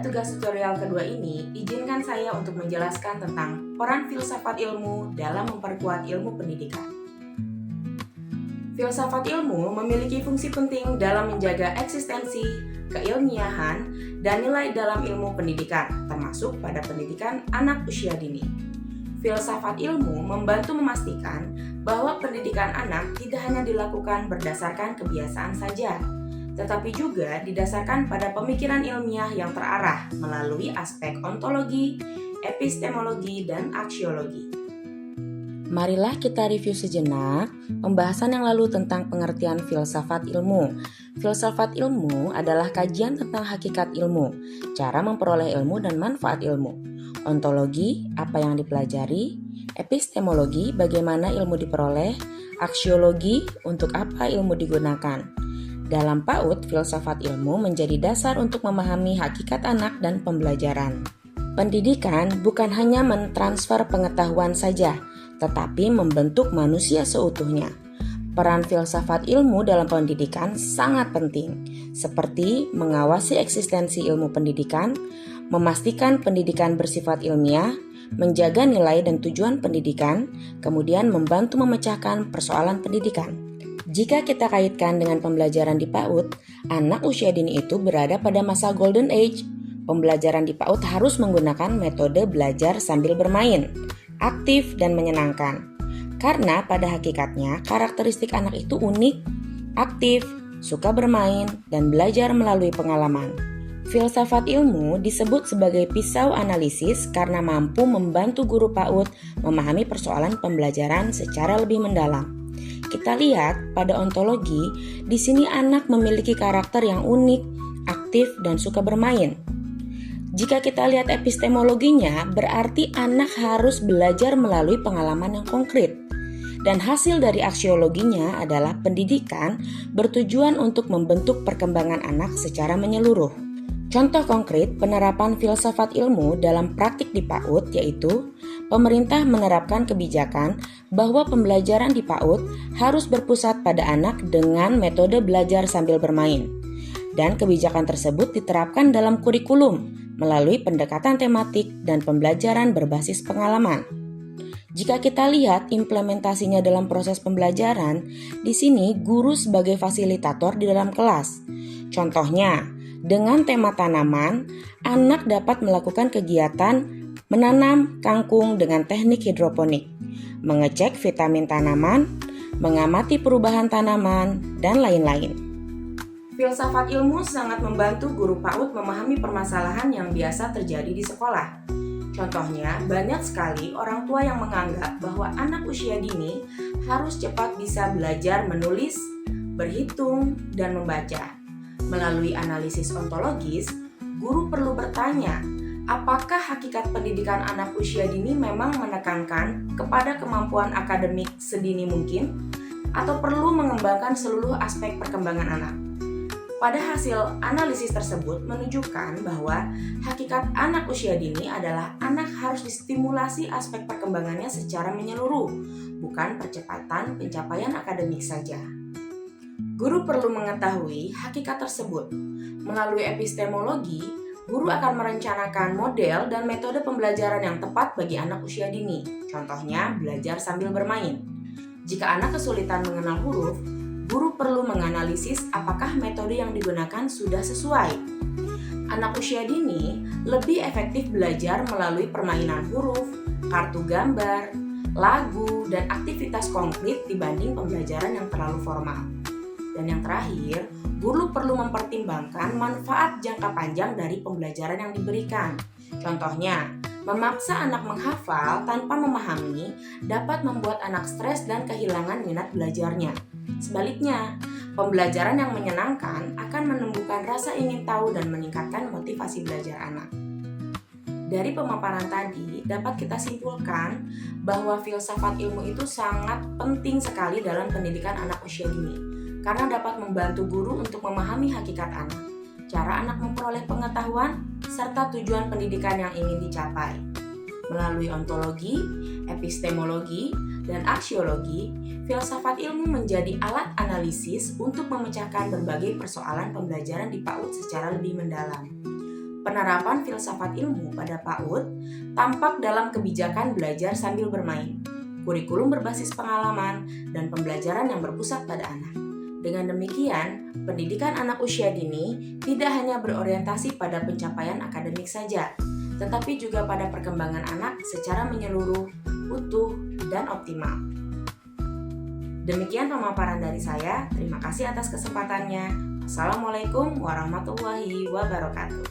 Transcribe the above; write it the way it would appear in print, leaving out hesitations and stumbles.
tugas tutorial kedua ini, izinkan saya untuk menjelaskan tentang peran filsafat ilmu dalam memperkuat ilmu pendidikan. Filsafat ilmu memiliki fungsi penting dalam menjaga eksistensi, keilmiahan, dan nilai dalam ilmu pendidikan, termasuk pada pendidikan anak usia dini. Filsafat ilmu membantu memastikan bahwa pendidikan anak tidak hanya dilakukan berdasarkan kebiasaan saja, tetapi juga didasarkan pada pemikiran ilmiah yang terarah melalui aspek ontologi, epistemologi, dan aksiologi. Marilah kita review sejenak pembahasan yang lalu tentang pengertian filsafat ilmu. Filsafat ilmu adalah kajian tentang hakikat ilmu, cara memperoleh ilmu dan manfaat ilmu. Ontologi, apa yang dipelajari. Epistemologi, bagaimana ilmu diperoleh. Aksiologi, untuk apa ilmu digunakan. Dalam PAUD, filsafat ilmu menjadi dasar untuk memahami hakikat anak dan pembelajaran. Pendidikan bukan hanya mentransfer pengetahuan saja, tetapi membentuk manusia seutuhnya. Peran filsafat ilmu dalam pendidikan sangat penting, seperti mengawasi eksistensi ilmu pendidikan, memastikan pendidikan bersifat ilmiah, menjaga nilai dan tujuan pendidikan, kemudian membantu memecahkan persoalan pendidikan. Jika kita kaitkan dengan pembelajaran di PAUD, anak usia dini itu berada pada masa golden age. Pembelajaran di PAUD harus menggunakan metode belajar sambil bermain, aktif dan menyenangkan. Karena pada hakikatnya karakteristik anak itu unik, aktif, suka bermain, dan belajar melalui pengalaman. Filsafat ilmu disebut sebagai pisau analisis karena mampu membantu guru PAUD memahami persoalan pembelajaran secara lebih mendalam. Kita lihat pada ontologi, di sini anak memiliki karakter yang unik, aktif, dan suka bermain. Jika kita lihat epistemologinya, berarti anak harus belajar melalui pengalaman yang konkret. Dan hasil dari aksiologinya adalah pendidikan bertujuan untuk membentuk perkembangan anak secara menyeluruh. Contoh konkret penerapan filsafat ilmu dalam praktik di PAUD yaitu pemerintah menerapkan kebijakan bahwa pembelajaran di PAUD harus berpusat pada anak dengan metode belajar sambil bermain. Dan kebijakan tersebut diterapkan dalam kurikulum melalui pendekatan tematik dan pembelajaran berbasis pengalaman. Jika kita lihat implementasinya dalam proses pembelajaran, di sini guru sebagai fasilitator di dalam kelas. Contohnya, dengan tema tanaman, anak dapat melakukan kegiatan menanam kangkung dengan teknik hidroponik, mengecek vitamin tanaman, mengamati perubahan tanaman, dan lain-lain. Filsafat ilmu sangat membantu guru PAUD memahami permasalahan yang biasa terjadi di sekolah. Contohnya, banyak sekali orang tua yang menganggap bahwa anak usia dini harus cepat bisa belajar menulis, berhitung, dan membaca. Melalui analisis ontologis, guru perlu bertanya, apakah hakikat pendidikan anak usia dini memang menekankan kepada kemampuan akademik sedini mungkin, atau perlu mengembangkan seluruh aspek perkembangan anak? Pada hasil analisis tersebut menunjukkan bahwa hakikat anak usia dini adalah anak harus distimulasi aspek perkembangannya secara menyeluruh, bukan percepatan pencapaian akademik saja. Guru perlu mengetahui hakikat tersebut. Melalui epistemologi, guru akan merencanakan model dan metode pembelajaran yang tepat bagi anak usia dini. Contohnya, belajar sambil bermain. Jika anak kesulitan mengenal huruf, guru perlu menganalisis apakah metode yang digunakan sudah sesuai. Anak usia dini lebih efektif belajar melalui permainan huruf, kartu gambar, lagu, dan aktivitas konkret dibanding pembelajaran yang terlalu formal. Dan yang terakhir, guru perlu mempertimbangkan manfaat jangka panjang dari pembelajaran yang diberikan. Contohnya, memaksa anak menghafal tanpa memahami dapat membuat anak stres dan kehilangan minat belajarnya. Sebaliknya, pembelajaran yang menyenangkan akan menumbuhkan rasa ingin tahu dan meningkatkan motivasi belajar anak. Dari pemaparan tadi, dapat kita simpulkan bahwa filsafat ilmu itu sangat penting sekali dalam pendidikan anak usia dini. Karena dapat membantu guru untuk memahami hakikat anak, cara anak memperoleh pengetahuan, serta tujuan pendidikan yang ingin dicapai. Melalui ontologi, epistemologi, dan aksiologi, filsafat ilmu menjadi alat analisis untuk memecahkan berbagai persoalan pembelajaran di PAUD secara lebih mendalam. Penerapan filsafat ilmu pada PAUD tampak dalam kebijakan belajar sambil bermain, kurikulum berbasis pengalaman, dan pembelajaran yang berpusat pada anak. Dengan demikian, pendidikan anak usia dini tidak hanya berorientasi pada pencapaian akademik saja, tetapi juga pada perkembangan anak secara menyeluruh, utuh, dan optimal. Demikian pemaparan dari saya. Terima kasih atas kesempatannya. Assalamualaikum warahmatullahi wabarakatuh.